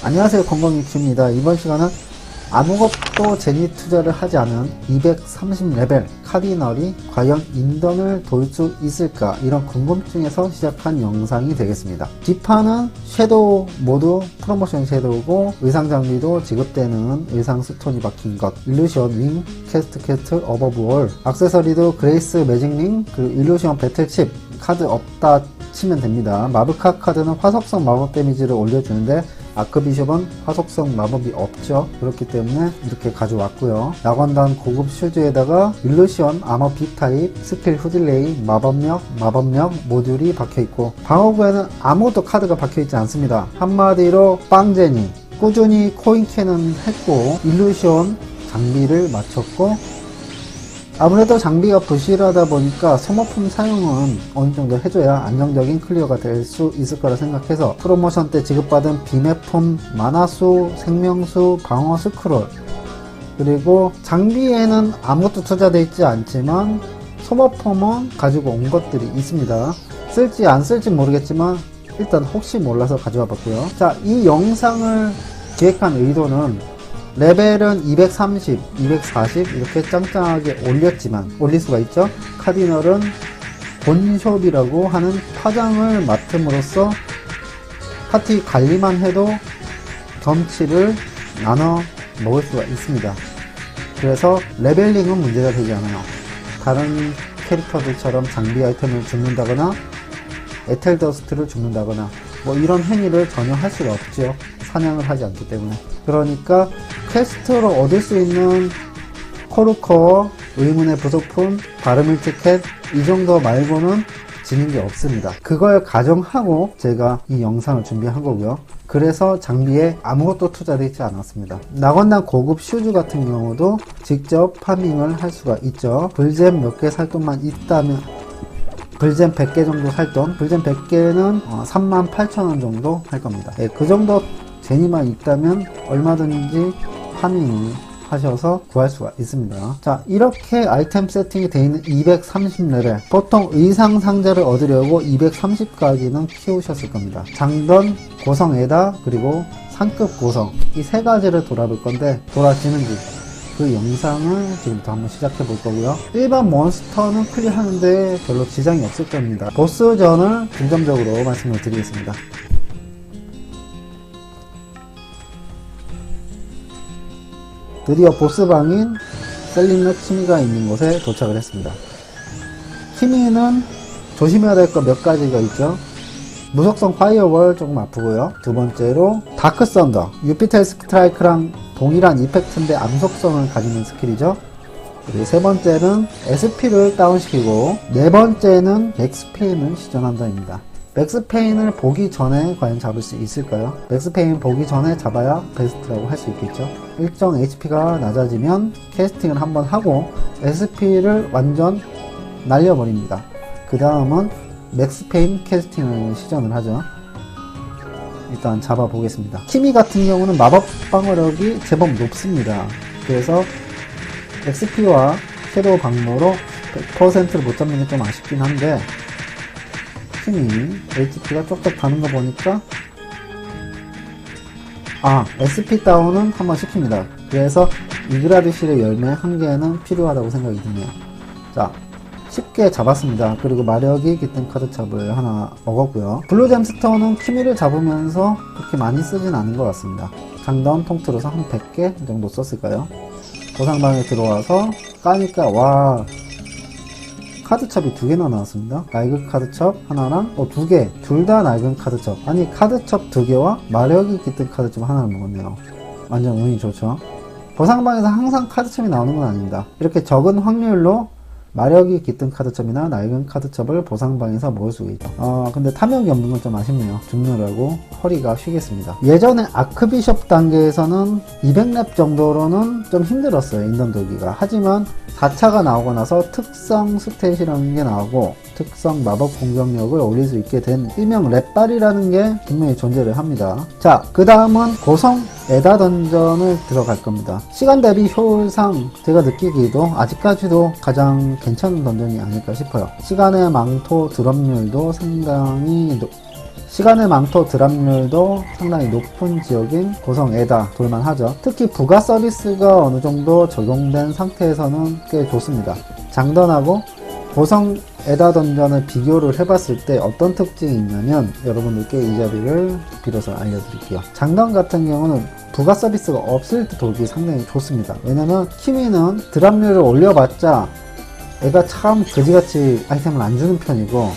안녕하세요, 건강유튜브입니다. 이번 시간은 아무것도 재미 투자를 하지 않은 230레벨 카디널이 과연 인던을 돌 수 있을까, 이런 궁금증에서 시작한 영상이 되겠습니다. 뒷판은 섀도우 모드 프로모션 섀도우고, 의상 장비도 지급되는 의상 스톤이 박힌 것, 일루션 윙 캐스트 어버브월, 액세서리도 그레이스 매직링, 그리고 일루션 배틀칩 카드 없다 치면 됩니다. 마브카 카드는 화속성 마법 데미지를 올려주는데 아크비숍은 화속성 마법이 없죠. 그렇기 때문에 이렇게 가져왔고요. 낙원단 고급 슈즈에다가 일루션 아머 B타입 스킬 후딜레이 마법력 모듈이 박혀있고, 방어구에는 아무것도 카드가 박혀있지 않습니다. 한마디로 빵제니, 꾸준히 코인 캐는 했고, 일루션 장비를 맞췄고, 아무래도 장비가 부실하다 보니까 소모품 사용은 어느정도 해줘야 안정적인 클리어가 될 수 있을 거라 생각해서 프로모션 때 지급받은 비매품 만화수, 생명수, 방어 스크롤, 그리고 장비에는 아무것도 투자되어 있지 않지만 소모품은 가지고 온 것들이 있습니다. 쓸지 안 쓸지 모르겠지만 일단 혹시 몰라서 가져와 봤고요. 자, 이 영상을 기획한 의도는 레벨은 230, 240 이렇게 짱짱하게 올릴 수가 있죠. 카디널은 본숍이라고 하는 파장을 맡음으로써 파티 관리만 해도 경치를 나눠 먹을 수가 있습니다. 그래서 레벨링은 문제가 되지 않아요. 다른 캐릭터들처럼 장비 아이템을 줍는다거나 에텔더스트를 줍는다거나 뭐 이런 행위를 전혀 할 수가 없죠. 사냥을 하지 않기 때문에. 그러니까 퀘스트로 얻을 수 있는 코르코어, 의문의 부속품, 바르밀 티켓 이 정도 말고는 지는 게 없습니다. 그걸 가정하고 제가 이 영상을 준비한 거고요. 그래서 장비에 아무것도 투자되어 있지 않았습니다. 낙원단 고급 슈즈 같은 경우도 직접 파밍을 할 수가 있죠. 불잼 몇 개 살 돈만 있다면, 불잼 100개 정도 살 돈, 불잼 100개는 38,000원 정도 할 겁니다. 네, 그 정도 재미만 있다면 얼마든지 파밍 하셔서 구할 수가 있습니다. 자, 이렇게 아이템 세팅이 되어 있는 230레벨, 보통 의상 상자를 얻으려고 230까지는 키우셨을 겁니다. 장던, 고성에다, 그리고 상급 고성, 이 세 가지를 돌아볼 건데 돌아지는지 그 영상을 지금부터 한번 시작해 볼 거고요. 일반 몬스터는 클리어하는데 별로 지장이 없을 겁니다. 보스전을 중점적으로 말씀을 드리겠습니다. 드디어 보스방인 셀린느 키미가 있는 곳에 도착을 했습니다. 키미는 조심해야 될 거 몇 가지가 있죠. 무속성 파이어월 조금 아프고요. 두 번째로 다크 썬더, 유피텔 스트라이크랑 동일한 이펙트인데 암속성을 가지는 스킬이죠. 그리고 세 번째는 SP를 다운시키고, 네 번째는 맥스페인을 시전한다입니다. 맥스페인을 보기 전에 과연 잡을 수 있을까요? 맥스페인 보기 전에 잡아야 베스트라고 할 수 있겠죠. 일정 HP가 낮아지면 캐스팅을 한번 하고 SP를 완전 날려버립니다. 그 다음은 맥스페인 캐스팅을 시전을 하죠. 일단 잡아보겠습니다. 키미 같은 경우는 마법 방어력이 제법 높습니다. 그래서 XP와 섀도우 방어로 100%를 못 잡는 게 좀 아쉽긴 한데, 키미 HP가 쪽쪽 가는 거 보니까 SP 다운은 한번 시킵니다. 그래서 이그라드실의 열매 1개는 필요하다고 생각이 드네요. 자, 쉽게 잡았습니다. 그리고 마력이 깃든 카드첩을 하나 먹었고요. 블루잼스톤은 키미를 잡으면서 그렇게 많이 쓰진 않은 것 같습니다. 장던 통틀어서 한 100개 정도 썼을까요? 보상방에 들어와서 까니까 와, 카드첩이 2개나 나왔습니다. 낡은 카드첩 하나랑 2개, 둘 다 낡은 카드첩. 아니, 카드첩 2개와 마력이 깃든 카드첩 하나를 먹었네요. 완전 운이 좋죠. 보상방에서 항상 카드첩이 나오는 건 아닙니다. 이렇게 적은 확률로 마력이 깃든 카드첩이나 낡은 카드첩을 보상방에서 먹을 수가 있죠. 근데 탐욕이 없는 건 좀 아쉽네요. 죽느라고 허리가 쉬겠습니다. 예전에 아크비숍 단계에서는 200렙 정도로는 좀 힘들었어요, 인던 돌기가. 하지만 4차가 나오고 나서 특성 스탯이라는 게 나오고 특성 마법 공격력을 올릴 수 있게 된 일명 랩발이라는 게 분명히 존재를 합니다. 자, 그 다음은 고성 에다 던전을 들어갈 겁니다. 시간 대비 효율상 제가 느끼기에도 아직까지도 가장 괜찮은 던전이 아닐까 싶어요. 시간의 망토 드롭률도 상당히 시간의 망토 드랍률도 상당히 높은 지역인 고성 에다 돌만하죠. 특히 부가 서비스가 어느 정도 적용된 상태에서는 꽤 좋습니다. 장던하고 고성 에다 던전을 비교를 해봤을 때 어떤 특징이 있냐면 여러분들께 이 자리를 빌어서 알려드릴게요. 장던 같은 경우는 부가 서비스가 없을 때 돌기 상당히 좋습니다. 왜냐면 키위는 드랍률을 올려봤자 애가 참 그지같이 아이템을 안 주는 편이고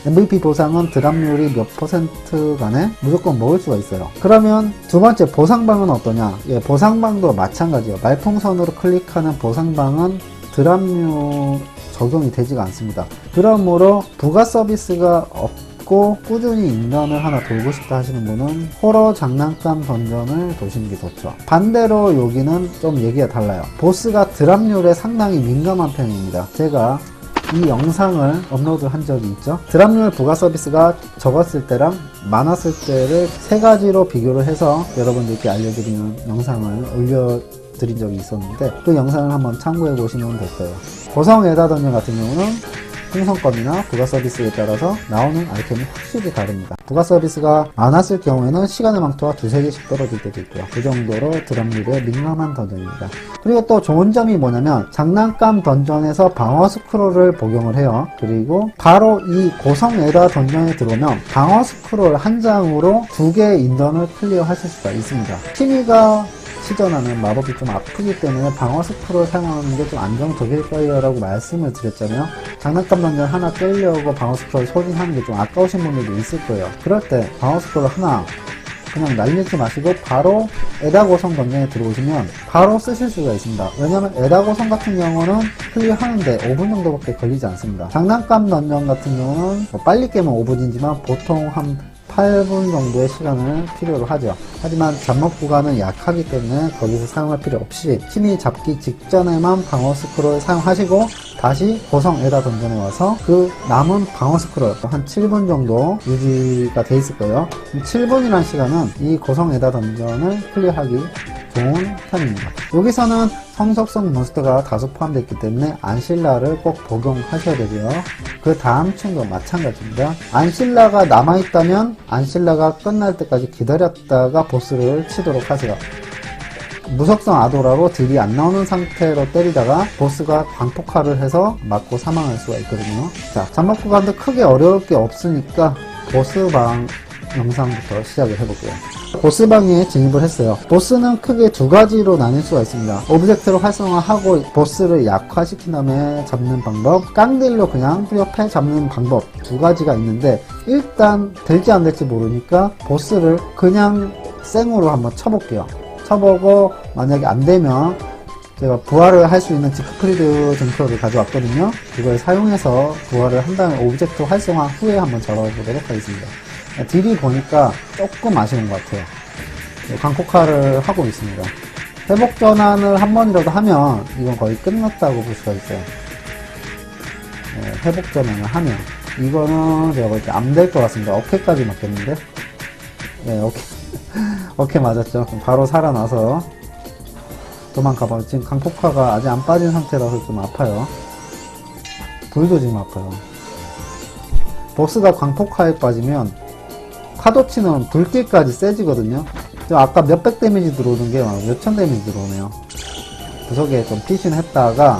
MVP 보상은 드랍률이 몇 % 간에 무조건 먹을 수가 있어요. 그러면 두 번째 보상방은 어떠냐? 예, 보상방도 마찬가지예요. 말풍선으로 클릭하는 보상방은 드랍률 적용이 되지가 않습니다. 그러므로 부가 서비스가 없고 꾸준히 인던을 하나 돌고 싶다 하시는 분은 호러 장난감 던전을 도시는 게 좋죠. 반대로 여기는 좀 얘기가 달라요. 보스가 드랍률에 상당히 민감한 편입니다. 제가 이 영상을 업로드 한 적이 있죠. 드랍률 부가 서비스가 적었을 때랑 많았을 때를 세 가지로 비교를 해서 여러분들께 알려드리는 영상을 올려드린 적이 있었는데 그 영상을 한번 참고해 보시면 될 거예요. 고성 에다 던전 같은 경우는 풍선껌이나 부가 서비스에 따라서 나오는 아이템이 확실히 다릅니다. 부가 서비스가 많았을 경우에는 시간의 망토가 두세 개씩 떨어질 때도 있고요. 그 정도로 드랍률에 민감한 던전입니다. 그리고 또 좋은 점이 뭐냐면 장난감 던전에서 방어 스크롤을 복용을 해요. 그리고 바로 이 고성 에다 던전에 들어오면 방어 스크롤 한 장으로 2개의 인던을 클리어 하실 수가 있습니다. 키위가 시전하는 마법이 좀 아프기 때문에 방어 스크롤 사용하는 게 좀 안정적일 거예요 라고 말씀을 드렸잖아요. 장난감 던전 하나 깨려고 방어 스크롤 소진하는 게 좀 아까우신 분들도 있을 거예요. 그럴 때 방어 스크롤 하나 그냥 날리지 마시고 바로 에다 고성 던전에 들어오시면 바로 쓰실 수가 있습니다. 왜냐면 에다 고성 같은 경우는 클리어 하는데 5분 정도밖에 걸리지 않습니다. 장난감 던전 같은 경우는 빨리 깨면 5분이지만 보통 한 8분 정도의 시간을 필요로 하죠. 하지만 잡목 구간은 약하기 때문에 거기서 사용할 필요 없이 키위 잡기 직전에만 방어 스크롤 사용하시고 다시 고성 에다 던전에 와서 그 남은 방어 스크롤 한 7분 정도 유지가 돼 있을 거예요. 7분이라는 시간은 이 고성 에다 던전을 클리어하기 좋은 편입니다. 여기서는 성적성 몬스터가 다소 포함되어 있기 때문에 안실라를 꼭 복용하셔야 되고요. 그 다음 층도 마찬가지입니다. 안실라가 남아있다면 안실라가 끝날 때까지 기다렸다가 보스를 치도록 하세요. 무속성 아도라로 딜이 안 나오는 상태로 때리다가 보스가 광폭화를 해서 맞고 사망할 수가 있거든요. 자, 잡목 구간도 크게 어려울 게 없으니까 보스방 영상부터 시작을 해볼게요. 보스방에 진입을 했어요. 보스는 크게 두 가지로 나뉠 수가 있습니다. 오브젝트를 활성화하고 보스를 약화시킨 다음에 잡는 방법, 깡딜로 그냥 후려패 잡는 방법 두 가지가 있는데 일단 될지 안 될지 모르니까 보스를 그냥 생으로 한번 쳐볼게요. 쳐보고 만약에 안 되면 제가 부활을 할 수 있는 지크프리드 쟁크를 가져왔거든요. 그걸 사용해서 부활을 한 다음에 오브젝트 활성화 후에 한번 잡아보도록 하겠습니다. 딜이 보니까 조금 아쉬운 것 같아요. 광폭화를 하고 있습니다. 회복 전환을 한 번이라도 하면 이건 거의 끝났다고 볼 수가 있어요. 회복 전환을 하면 이거는 제가 볼 때 안 될 것 같습니다. 어깨까지 맞겠는데? 네, 어깨 맞았죠. 바로 살아나서 도망가봐요. 지금 강폭화가 아직 안 빠진 상태라서 좀 아파요. 불도 지금 아파요. 보스가 광폭화에 빠지면 파도치는 불길까지 세지거든요. 아까 몇백 데미지 들어오는 게 몇천 데미지 들어오네요. 구석에 좀 피신했다가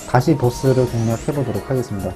다시 보스를 공략해보도록 하겠습니다.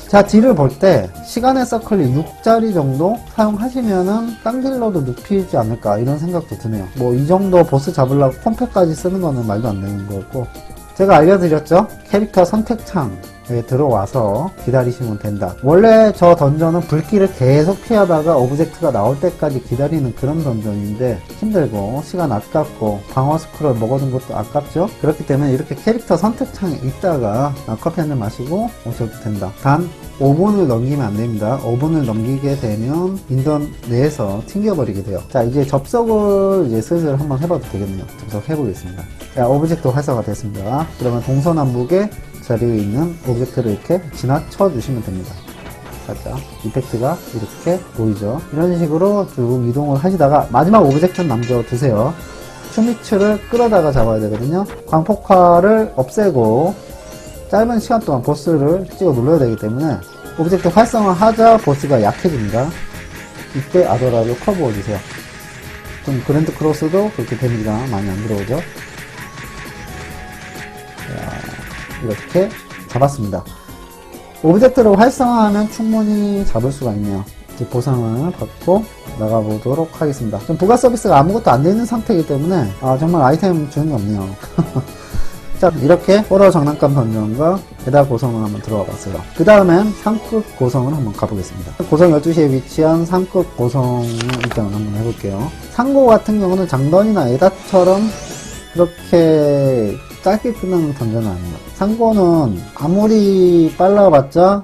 자, 딜을 볼 때 시간의 서클이 6짜리 정도 사용하시면은 깡딜러도 눕히지 않을까 이런 생각도 드네요. 뭐 이 정도 보스 잡으려고 콤패까지 쓰는 거는 말도 안 되는 거고, 제가 알려드렸죠? 캐릭터 선택창에 들어와서 기다리시면 된다. 원래 저 던전은 불길을 계속 피하다가 오브젝트가 나올 때까지 기다리는 그런 던전인데 힘들고 시간 아깝고 방어 스크롤 먹어둔 것도 아깝죠? 그렇기 때문에 이렇게 캐릭터 선택창에 있다가 커피 한잔 마시고 오셔도 된다. 단 5분을 넘기면 안 됩니다. 5분을 넘기게 되면 인던 내에서 튕겨버리게 돼요. 자, 이제 접속을 이제 슬슬 한번 해봐도 되겠네요. 접속해 보겠습니다. 자, 오브젝트 활성화 됐습니다. 그러면 동서남북에 자리에 있는 오브젝트를 이렇게 지나쳐 주시면 됩니다. 살짝 이펙트가 이렇게 보이죠. 이런 식으로 쭉 이동을 하시다가 마지막 오브젝트는 남겨두세요. 슈미츠를 끌어다가 잡아야 되거든요. 광폭화를 없애고 짧은 시간 동안 보스를 찍어 눌러야 되기 때문에 오브젝트 활성화 하자 보스가 약해집니다. 이때 아도라를 커부어주세요. 좀 그랜드 크로스도 그렇게 데미지가 많이 안 들어오죠. 자, 이렇게 잡았습니다. 오브젝트를 활성화하면 충분히 잡을 수가 있네요. 이제 보상을 받고 나가보도록 하겠습니다. 좀 부가 서비스가 아무것도 안 되는 상태이기 때문에 정말 아이템 주는 게 없네요. 자, 이렇게 호러 장난감 던전과 배달 고성을 한번 들어가 봤어요. 그 다음엔 상급 고성을 한번 가보겠습니다. 고성 12시에 위치한 상급 고성을 일단 한번 해볼게요. 상고 같은 경우는 장던이나 에다처럼 그렇게 짧게 끝나는 던전은 아니에요. 상고는 아무리 빨라봤자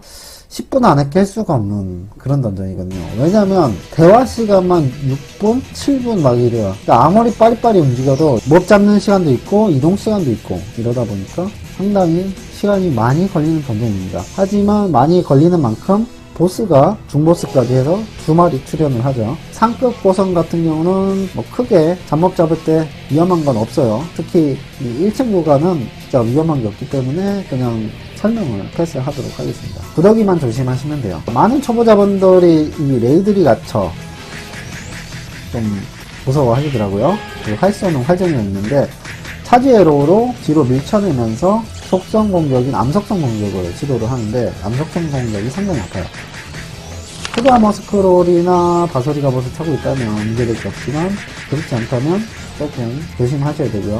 10분 안에 깰 수가 없는 그런 던전이거든요. 왜냐면 대화 시간만 6분, 7분 막 이래요. 그러니까 아무리 빠리빠리 움직여도 몹 잡는 시간도 있고 이동 시간도 있고 이러다 보니까 상당히 시간이 많이 걸리는 던전입니다. 하지만 많이 걸리는 만큼 보스가 중보스까지 해서 2마리 출연을 하죠. 상급 고성 같은 경우는 뭐 크게 잡몹 잡을 때 위험한 건 없어요. 특히 이 1층 구간은 진짜 위험한 게 없기 때문에 그냥 설명을 패스하도록 하겠습니다. 구더기만 조심하시면 돼요. 많은 초보자분들이 이 레이드리 갇혀 좀 무서워 하시더라고요. 활쏘는 활정이 있는데 차지에로우로 뒤로 밀쳐내면서 속성 공격인 암속성 공격을 시도를 하는데 암속성 공격이 상당히 아파요. 푸드아머 스크롤이나 바소리 갑옷을 차고 있다면 문제될 게 없지만 그렇지 않다면 조금 조심하셔야 되고요.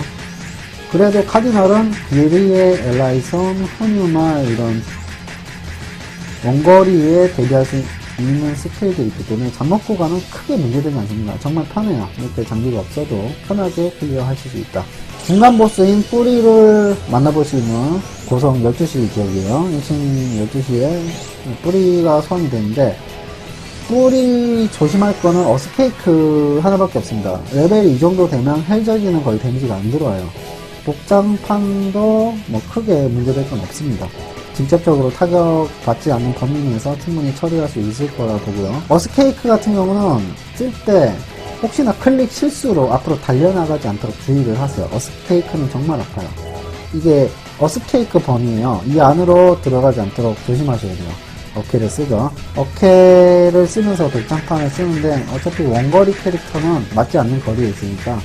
그래도 카디널은 비리의 엘라이선, 허뉴마 이런 원거리에 대비할 수 있는 스킬들이 있기 때문에 잡목 구간은 크게 문제되지 않습니다. 정말 편해요. 이렇게 장비가 없어도 편하게 클리어 하실 수 있다. 중간 보스인 뿌리를 만나볼 수 있는 고성 12시 지역이에요. 1층 12시에 뿌리가 소환이 되는데 뿌리 조심할 거는 어스케이크 하나밖에 없습니다. 레벨이 이 정도 되면 헬저지는 거의 데미지가 안 들어와요. 복장판도 뭐 크게 문제될 건 없습니다. 직접적으로 타격받지 않는 범위 내에서 충분히 처리할 수 있을 거라 보고요. 어스케이크 같은 경우는 쓸 때 혹시나 클릭 실수로 앞으로 달려나가지 않도록 주의를 하세요. 어스케이크는 정말 아파요. 이게 어스케이크 범위에요. 이 안으로 들어가지 않도록 조심하셔야 돼요. 어케를 쓰죠. 어케를 쓰면서 백장판을 쓰는데 어차피 원거리 캐릭터는 맞지 않는 거리에 있으니까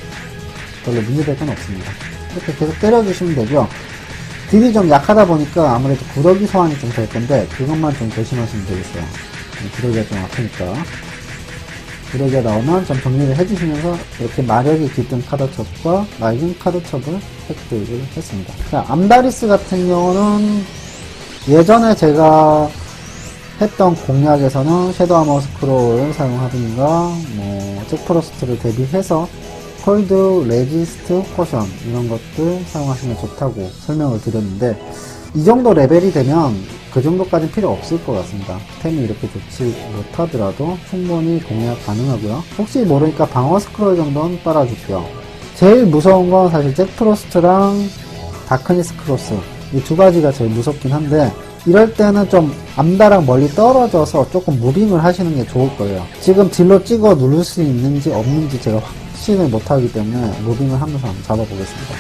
별로 문제될 건 없습니다. 이렇게 계속 때려주시면 되고요. 딜이 좀 약하다 보니까 아무래도 구더기 소환이 좀 될 건데 그것만 좀 조심하시면 되겠어요. 구더기가 좀 아프니까. 구더기가 나오면 좀 정리를 해주시면서 이렇게 마력이 깃든 카드첩과 맑은 카드첩을 획득을 했습니다. 자, 암다리스 같은 경우는 예전에 제가 했던 공략에서는 섀도우 아머 스크롤을 사용하든가 잭프로스트를 대비해서 콜드 레지스트 포션 이런 것들 사용하시면 좋다고 설명을 드렸는데 이 정도 레벨이 되면 그 정도까지 필요 없을 것 같습니다. 템이 이렇게 좋지 못하더라도 충분히 공략 가능하고요. 혹시 모르니까 방어 스크롤 정도는 빨아주고요. 제일 무서운 건 사실 잭프로스트랑 다크니스 크로스 이 두 가지가 제일 무섭긴 한데 이럴 때는 좀 암다랑 멀리 떨어져서 조금 무빙을 하시는 게 좋을 거예요. 지금 딜로 찍어 누를 수 있는지 없는지 제가 확신을 못하기 때문에 무빙을 하면서 한번 잡아보겠습니다.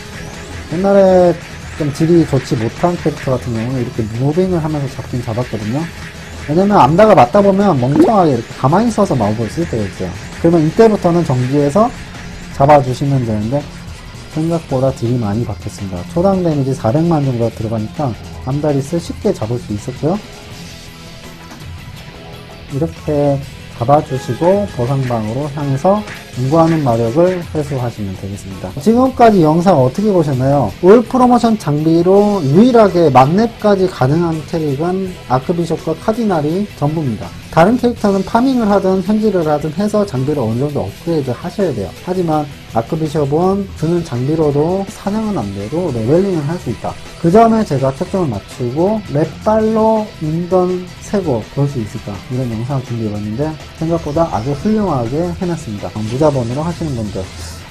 옛날에 좀 딜이 좋지 못한 캐릭터 같은 경우는 이렇게 무빙을 하면서 잡긴 잡았거든요. 왜냐면 암다가 맞다 보면 멍청하게 이렇게 가만히 서서 마법을 쓸 때가 있어요. 그러면 이때부터는 정지해서 잡아주시면 되는데 생각보다 딜이 많이 박혔습니다. 초당 데미지 400만 정도가 들어가니까 암다리스 쉽게 잡을 수 있었고요. 이렇게 잡아주시고 보상방으로 향해서 연구하는 마력을 회수하시면 되겠습니다. 지금까지 영상 어떻게 보셨나요? 올 프로모션 장비로 유일하게 만렙까지 가능한 캐릭은 아크비숍과 카디날이 전부입니다. 다른 캐릭터는 파밍을 하든 현질을 하든 해서 장비를 어느정도 업그레이드 하셔야 돼요. 하지만 아크비숍은 주는 장비로도 사냥은 안돼도 레벨링을 할 수 있다. 그 점에 제가 초점을 맞추고 랩발로 인던 세고 볼 수 있을까 이런 영상을 준비해봤는데 생각보다 아주 훌륭하게 해놨습니다. 무자본으로 하시는 분들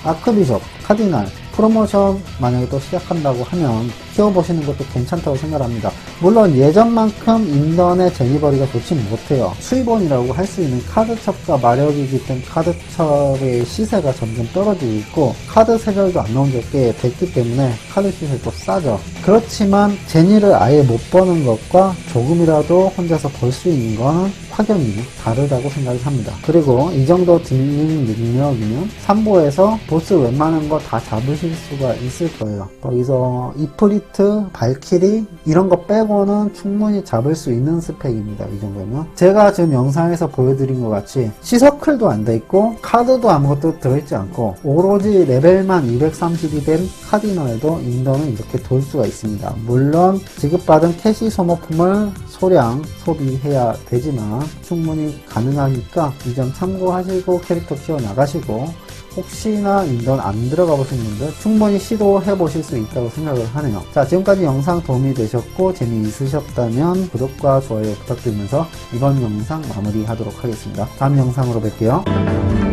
아크비숍, 카디날 프로모션 만약에 또 시작한다고 하면 키워보시는 것도 괜찮다고 생각합니다. 물론 예전만큼 인던의 재미벌이가 좋지 못해요. 수입원이라고 할 수 있는 카드첩과 마력이 깃든 카드첩의 시세가 점점 떨어지고 있고 카드 세절도 안 나온 지 꽤 됐기 때문에 카드 시세도 싸죠. 그렇지만 재미를 아예 못 버는 것과 조금이라도 혼자서 벌 수 있는 건 확연히 다르다고 생각을 합니다. 그리고 이 정도 딜링 능력이면 3보에서 보스 웬만한 거 다 잡으실 수가 있을 거예요. 거기서 이프리트, 발키리 이런 거 빼고는 충분히 잡을 수 있는 스펙입니다. 이 정도면. 제가 지금 영상에서 보여드린 것 같이 시서클도 안 돼 있고 카드도 아무것도 들어있지 않고 오로지 레벨만 232 된 카디널에도 인던은 이렇게 돌 수가 있습니다. 물론 지급받은 캐시 소모품을 소량 소비해야 되지만 충분히 가능하니까 이 점 참고하시고 캐릭터 키워 나가시고, 혹시나 인던 안 들어가 보신 분들 충분히 시도해 보실 수 있다고 생각을 하네요. 자, 지금까지 영상 도움이 되셨고 재미있으셨다면 구독과 좋아요 부탁드리면서 이번 영상 마무리하도록 하겠습니다. 다음 영상으로 뵐게요.